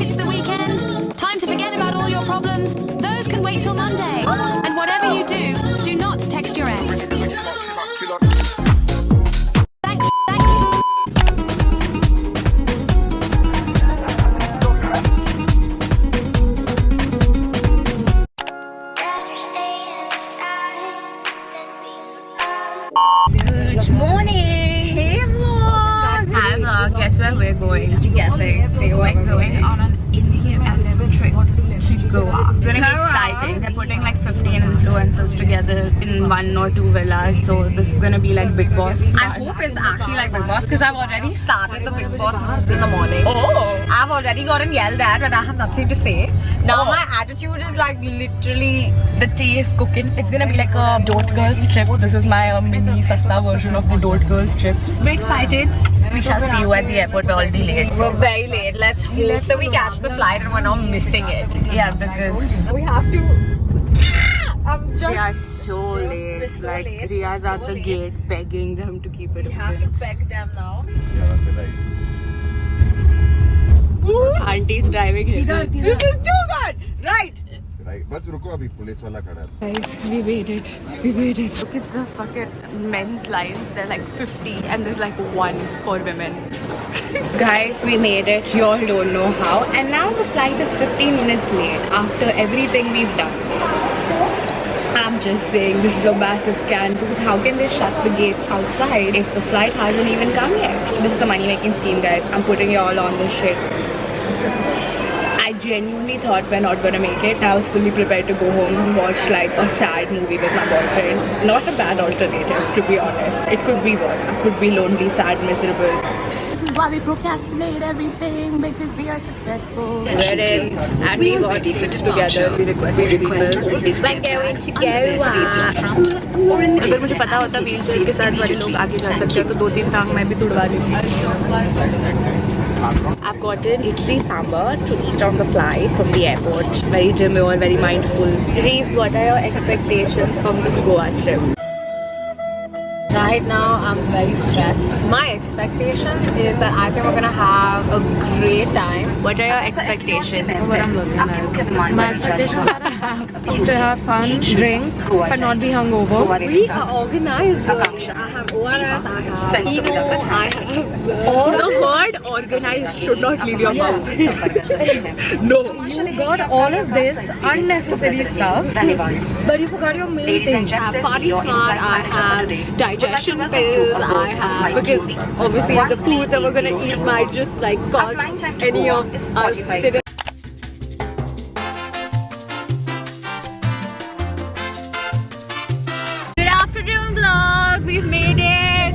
It's the weekend. Time to forget about all your problems. Those can wait till Monday. And whatever you do, do not text your ex. Thanks. Good morning! Hey vlog! Hi vlog, guess where we're going? Keep guessing. Say we're going on an Indian trip to Goa. It's gonna be exciting. They're putting like 15 influencers together in 1 or 2 villas. So this is gonna be like Big Boss. I hope it's actually like Big Boss because I've already started the Big Boss moves in the morning. Oh! I've already gotten yelled at but I have nothing to say. Now my attitude is like literally the tea is cooking. It's gonna be like a Dote Girls trip. This is my mini sasta version of the Dote Girls trips. We're excited. We shall see you at the airport. We're already late. We're very late. Let's hope that we catch the flight and we're not missing it. Yeah, because we have to. We are so late. So like late. Rhea's So at the late. gate begging them to keep it We have to beg them now. Yeah, that's it, right. Auntie's driving here. This is too good! Right! Right. बस रुको अभी police वाला खड़ा है. Guys, we made it. We made it. Look at the fucking men's lines. They're like 50 and there's like 1 for women. Guys, we made it. You all don't know how. And now the flight is 15 minutes late after everything we've done. I'm just saying this is a massive scam because how can they shut the gates outside if the flight hasn't even come yet? This is a money-making scheme, guys. I'm putting you all on this shit. I genuinely thought we're not gonna make it. I was fully prepared to go home and watch like a sad movie with my boyfriend. Not a bad alternative, to be honest. It could be worse. I could be lonely, sad, miserable. This is why we procrastinate everything because we are successful. We're in and we got it together. We requested people. We're going to go. अगर मुझे पता होता wheel chair के साथ वाले लोग आगे जा सकते हैं तो 2-3 टांग मैं भी तुड़वा लेती. I've gotten idli sambar to eat on the flight from the airport. Very demure, very mindful. Reeves, what are your expectations from this Goa trip? Right now, I'm very stressed. My expectation is that I think we're gonna have a great time. What are your expectations? What I'm looking at. My expectations are to have fun, drink, but not be hungover. We are organized, girls. I have ORS, I have emo, I have all the word organized should not leave your mouth. No. You got all of this unnecessary stuff, but you forgot your main thing. I have Party Smart, I have digestion pills, I have, because obviously the food that we're gonna eat might just like cause any of us sitting. Good afternoon vlog, we've made it.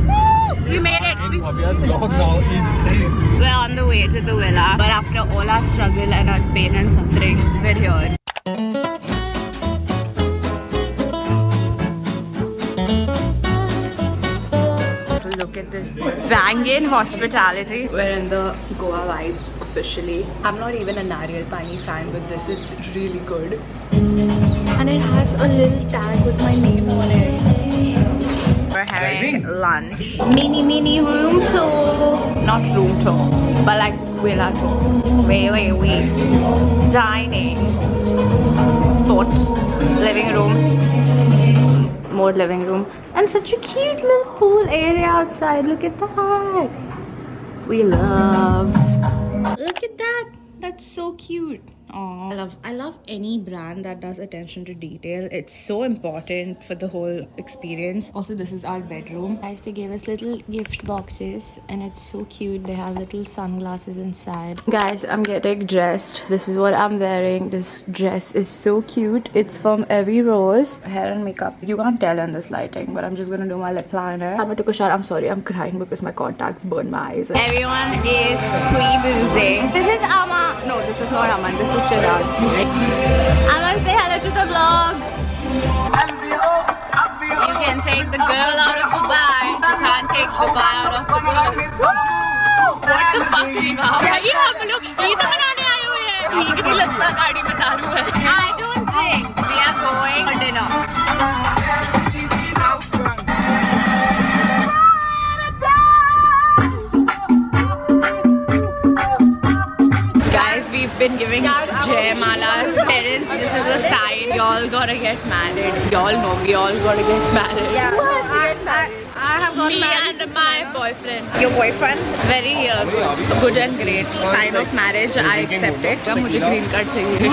Woo! We made it. Bhavya's vlog now insane. We're on the way to the villa, but after all our struggle and our pain and suffering, we're here. So look at this banging hospitality. We're in the Goa vibes officially. I'm not even a Nariyal Pani fan, but this is really good. And it has a little tag with my name on it. We're having lunch. Mini room tour. Not room tour, but like villa tour. Wait. Dining. Sport. Living room. More living room. And such a cute little pool area outside. Look at that. We love. Look at that. That's so cute. Aww. I love any brand that does attention to detail. It's so important for the whole experience. Also, this is our bedroom. Guys, they gave us little gift boxes and it's so cute. They have little sunglasses inside. Guys, I'm getting dressed. This is what I'm wearing. This dress is so cute. It's from Every Rose. Hair and makeup. You can't tell in this lighting, but I'm just gonna do my lip liner. I took a shot. I'm sorry, I'm crying because my contacts burn my eyes. Everyone is pre-boozing. This is Amma. No, this is not Aman. This is Chirag. Aman, say hello to the vlog. You can take the girl out of Dubai. You can't take Dubai out of the girl. What the fuck, Rhea? भाई हम लोग ईद मनाने आए हुए हैं. ठीक नहीं लगता गाड़ी में दारू है. I don't drink. We are going for dinner. Guys, Mala's parents, this is a sign. Y'all gotta get married. Y'all know we all gotta get married. Yeah. Who has to get married? I have got Me married. and my boyfriend. Your boyfriend? Very good and great. Sign of marriage. I accept it. मुझे green card चाहिए.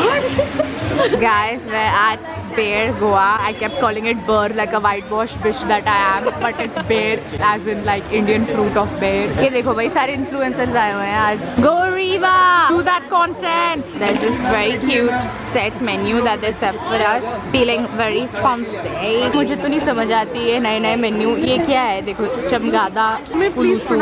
Guys, we're at Bear, Goa. I kept calling it Burr like a whitewashed bitch that I am, but it's Bear as in like Indian fruit of bear. ये देखो भाई सारे influencers आए हुए हैं आज. Go Rhea, do that content. There's this very cute set menu that they set for us. Feeling very fancy. मुझे तो नहीं समझ आती है नए मेन्यू. ये क्या है? देखो चमगादा पुलूसू.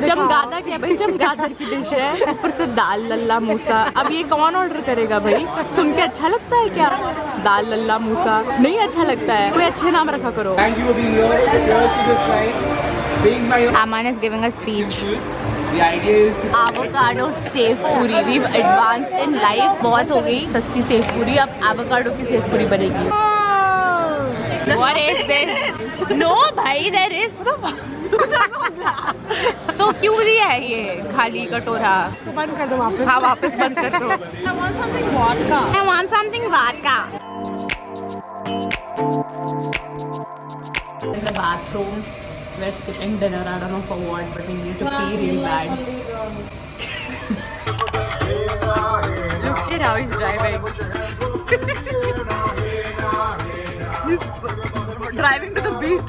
चमगादा क्या भाई? चमगादड़ की डिश है. ऊपर से दाल लल्ला मूसा. अब ये कौन ऑर्डर करेगा भाई? सुन के अच्छा लगता है क्या? दाल लल्ला मूसा नहीं अच्छा लगता है. कोई अच्छे नाम रखा करो. Thank you for being here. Cheers to this night. Being my Aman is giving a speech. The idea is Avocado save पूरी. We've advanced in life. बहुत हो गई सस्ती सेव पूरी. अब avocado की सेव पूरी बनेगी. What is this? No भाई, there is. तो क्यों दिया है ये खाली कटोरा? तो बंद कर दो वापस. हाँ वापस बंद कर दो. I want something vodka. I want something vodka. In the bathroom, we're skipping dinner. I don't know for what, but we need to pee really bad. Look at how he's driving. He's driving to the beat.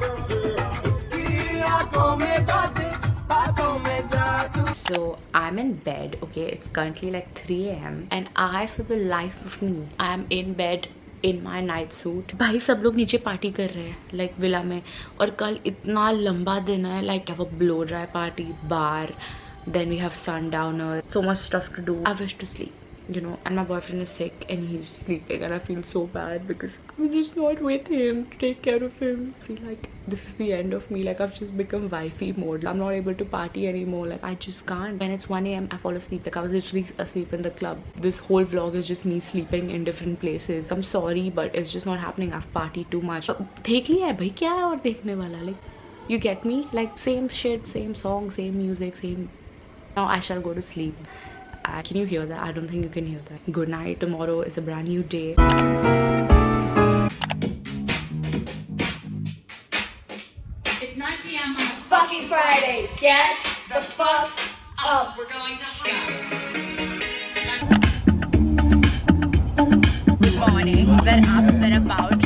So I'm in bed, okay, it's currently like 3 AM and I, for the life of me, I am in bed in my night suit. भाई सब लोग नीचे party कर रहे हैं like villa में, और कल इतना लंबा दिन है. like have a blow dry party, bar, then we have sundowner, so much stuff to do. I wish to sleep, you know, and my boyfriend is sick and he's sleeping and I feel so bad because I'm just not with him to take care of him. I feel like this is the end of me. Like I've just become wifey mode. I'm not able to party anymore. Like I just can't. When it's 1 AM, I fall asleep. Like I was literally asleep in the club. This whole vlog is just me sleeping in different places. I'm sorry, but it's just not happening. I've partied too much. देख लिया है भाई, क्या है और देखने वाला? Like you get me? Like same shit, same song, same music, same. Now I shall go to sleep. Can you hear that? I don't think you can hear that. Good night. Tomorrow is a brand new day. It's 9 PM on a fucking Friday. Get the fuck up. We're going to Good morning. We're up. We're about.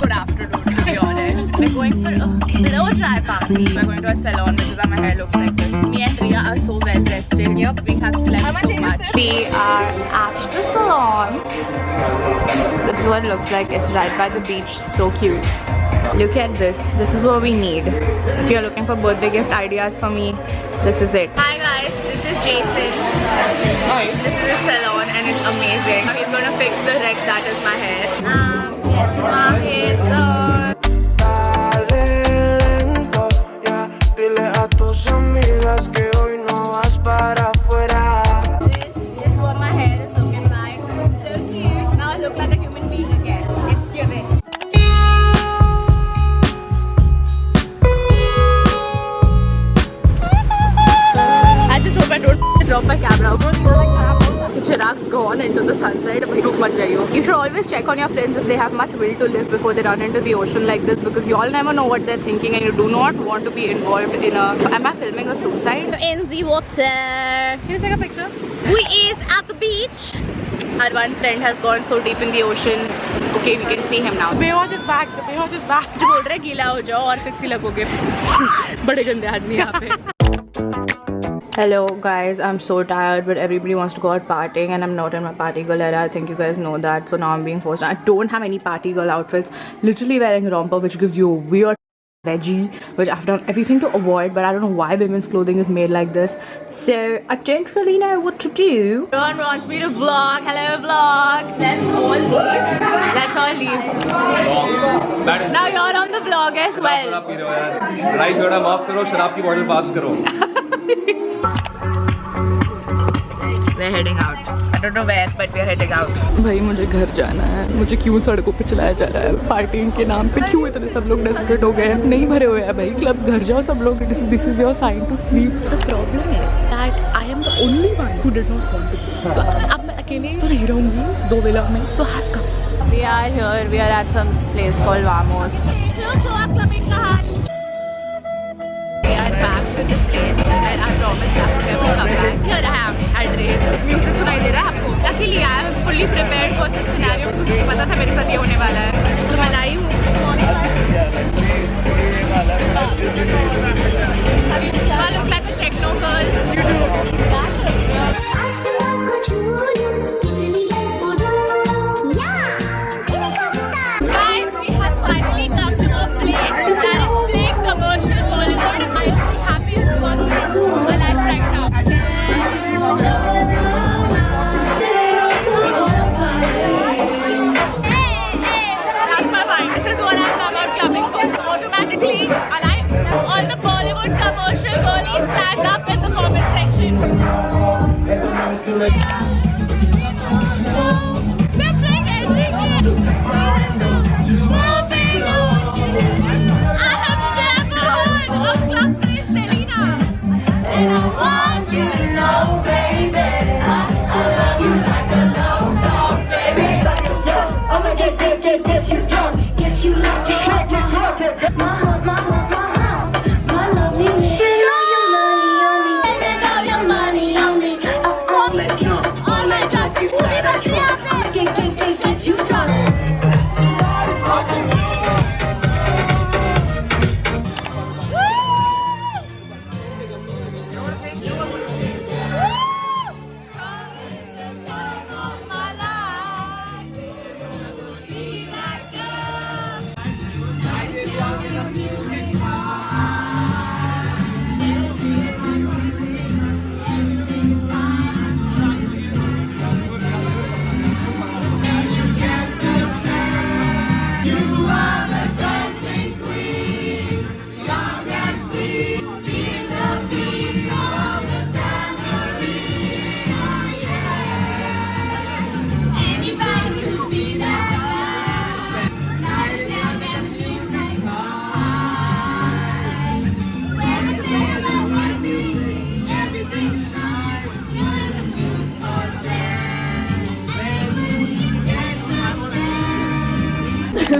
Good afternoon, to be honest. We're going for a blow dry party. We're going to a salon, which is how my hair looks like this. Me and Rhea are so well rested. Yep, we have slept so much. We are at the salon. This is what it looks like. It's right by the beach. So cute. Look at this. This is what we need. If you're looking for birthday gift ideas for me, this is it. Hi guys, this is Jason. Hi. This is a salon and it's amazing. Now he's gonna fix the wreck that is my hair. It's my hair done. Dale lento, ya dile a tus amigas que hoy no vas para afuera. This is what my hair is looking like. So cute. Now I look like a human being again. It's giving. I just hope I don't drop my camera. Chirag's gone into the sunset. You should always check on your friends if they have much will to live before they run into the ocean like this, because you all never know what they're thinking and you do not want to be involved in a... Am I filming a suicide? In the water. Can you take a picture? We is at the beach. Our one friend has gone so deep in the ocean. Okay, we can see him now. Baywatch is back. The Baywatch is back. जो बोल रहे गीला हो जाओ और sexy लगोगे. बड़े गंदे आदमी यहाँ पे. Hello guys, I'm so tired but everybody wants to go out partying and I'm not in my party girl era. I think you guys know that, so now I'm being forced. I don't have any party girl outfits. Literally wearing a romper which gives you a weird veggie, which I've done everything to avoid, but I don't know why women's clothing is made like this. So I don't really know what to do. Everyone wants me to vlog. Hello vlog. Let's all leave. Let's all leave. Now you're on the vlog as well. लड़ाई झगड़ा माफ करो, शराब की bottle पास करो. We're heading out. I don't know where, but we're heading out. भाई मुझे घर जाना है. मुझे क्यों सड़कों पे चलाया जा रहा है? पार्टिंग के नाम पे क्यों इतने सब लोग डेस्परेट हो गए हैं? नहीं भरे हुए हैं भाई क्लब्स. घर जाओ सब लोग. This is your sign to sleep. The problem is that I am the only one who did not want to go. तो अब मैं अकेले तो नहीं रहूँगी 2 व्लॉग में, so have come. We are here. We are at some place called Vamos. We are back to the place where I promised I would never come back. Here I am at Rhea. Music सुनाई दे रहा है आपको? Luckily I am fully prepared for this scenario क्योंकि मुझे पता था मेरे साथ ये होने वाला है. तो मैं लाई हूँ. I look like a techno girl. You do. Guys, we have finally come to a place that is playing commercial Bollywood. I am the happiest person in my life right now. That's my vibe. This is what I've come out clubbing for. So automatically, all the Bollywood commercial girlies stand up in the comment section. They're playing everything. I have never heard of club praise Selena. And I want you to know, baby, I love you like a love song, baby. I'ma get you drunk, get you locked, get my heart, my lovely lady. Spend all your money on me. All that junk, you see that trunk. Get you drunk.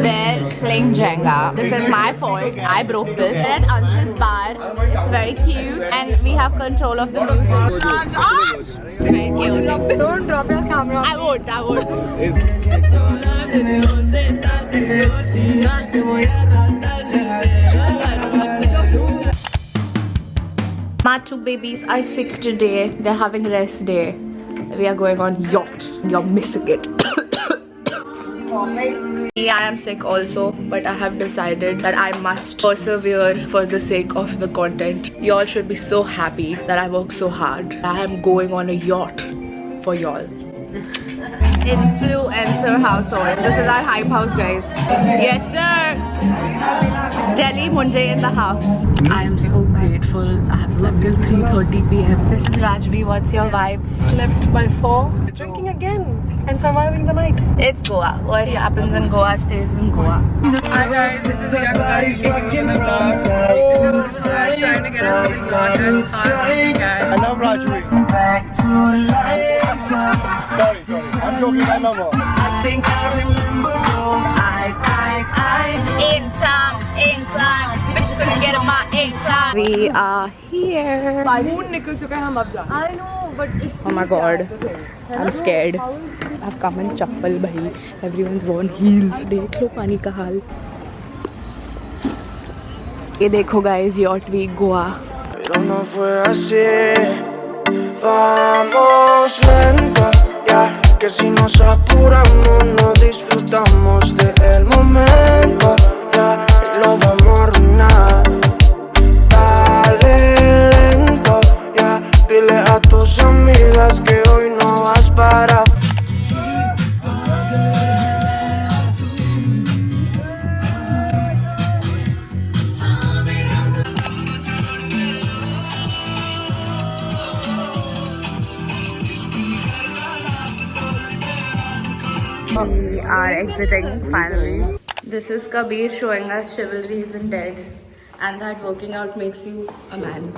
We're playing Jenga. This is my fault. I broke this. We're at Ansh's bar. It's very cute and we have control of the music. It's very cute. Don't drop your camera. I won't. My 2 babies are sick today. They're having rest day. We are going on Yacht. You're missing it. I am sick also, but I have decided that I must persevere for the sake of the content. Y'all should be so happy that I work so hard. I am going on a yacht for y'all. Influencer household. This is our hype house, guys. Yes, sir. Delhi Munjay in the house. I am so grateful. I have slept till 3:30 p.m. This is Rajvi. What's your vibes? Slept by 4. Drinking again and surviving the night. It's Goa. What happens in Goa stays in Goa. Hi guys, this is Rhea Kapahi taking over the vlog. This is trying to get us to the yacht as fast as we can. I love Rajvi. Sorry. I'm joking. I love her. I think I remember those eyes. In time, incline. Bitch couldn't get on my incline. We are here. Moon nikal chuka hai, hum ab ja. I know, but it's Oh my god. I'm scared. I've come in chappal bhai. Everyone's worn heels. Dekh lo pani ka haal. Ye dekho guys, Yacht Week Goa. Pero no fue así. Vamos lento, ya que si nos apuramos no disfrutamos del momento, ya y lo vamos a arruinar. Dale lento, ya dile a tus amigas que hoy no vas para. We are exiting finally. This is Kabir showing us chivalry isn't dead and that working out makes you a man.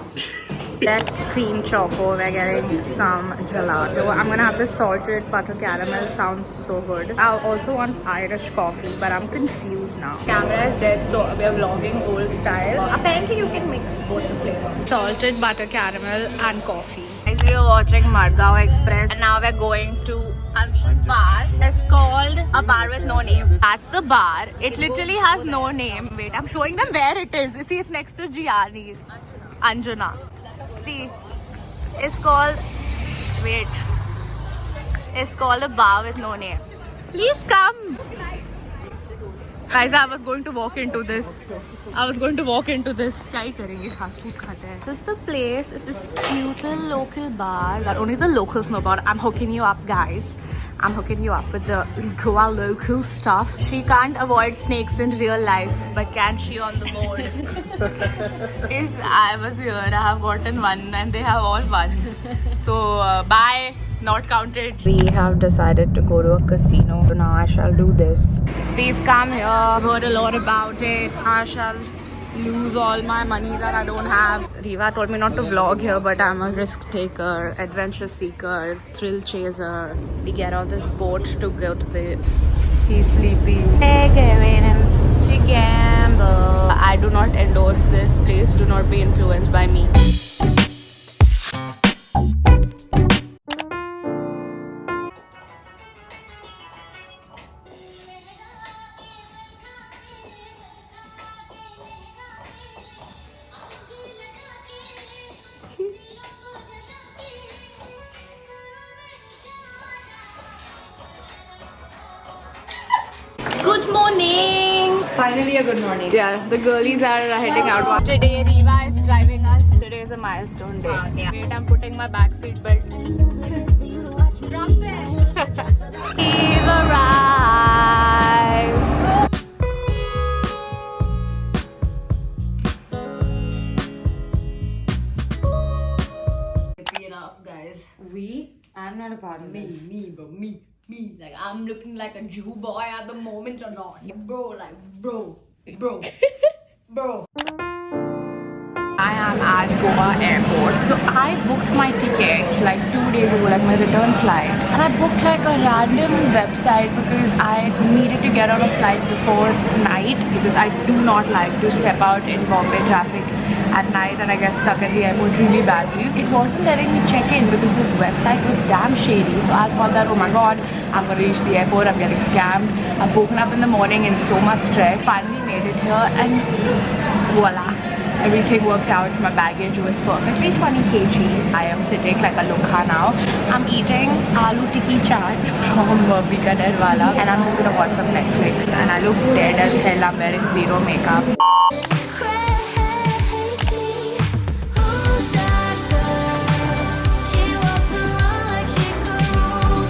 That cream choco, we're getting some gelato. I'm gonna have the salted butter caramel, sounds so good. I also want Irish coffee, but I'm confused now. Camera is dead, so we're vlogging old style. Apparently you can mix both the flavors. Salted butter caramel and coffee. Guys, we are watching Madgaon Express and now we're going to Ansh's bar. It's called a bar with no name. That's the bar. It literally has no name. Wait, I'm showing them where it is. You see, it's next to Gianni. Anjuna. See, it's called, wait, it's called a bar with no name. Please come. Guys, I was going to walk into this. Kya hi karenge? Ghas phoos khate hain. This is the place. It's this cute little local bar that only the locals know about. I'm hooking you up, guys. I'm hooking you up with the Goa local stuff. She can't avoid snakes in real life, but can she on the board? Yes, I was here. I have gotten one and they have all won. So, bye. Not counted. We have decided to go to a casino. So now I shall do this. We've come here. Heard a lot about it. I shall lose all my money that I don't have. Riva told me not to vlog here, but I'm a risk taker, adventure seeker, thrill chaser. We get on this boat to go to the... He's sleepy. Hey, going to gamble. I do not endorse this. Please do not be influenced by me. Good morning! Finally a good morning. Yeah, the girlies are heading out. Today, Riva is driving us. Today is a milestone day. Wait, I'm putting my back seat belt. We've arrived. Enough, guys. I'm not a part of this. Me. Like, I'm looking like a Jew boy at the moment or not? Bro. I am at Goa airport. So I booked my ticket like 2 days ago, like my return flight. And I booked like a random website because I needed to get on a flight before night because I do not like to step out in Bombay traffic at night and I get stuck at the airport really badly. It wasn't letting me check in because this website was damn shady. So I thought that, oh my god, I'm gonna reach the airport, I'm getting scammed. I've woken up in the morning in so much stress. Finally made it here and voila. Everything worked out. My baggage was perfectly 20 kgs. I am sitting like a lokha now. I'm eating aloo tikki chaat from Bikaner wala and I'm just gonna watch some Netflix and I look dead as hell. I'm wearing zero makeup.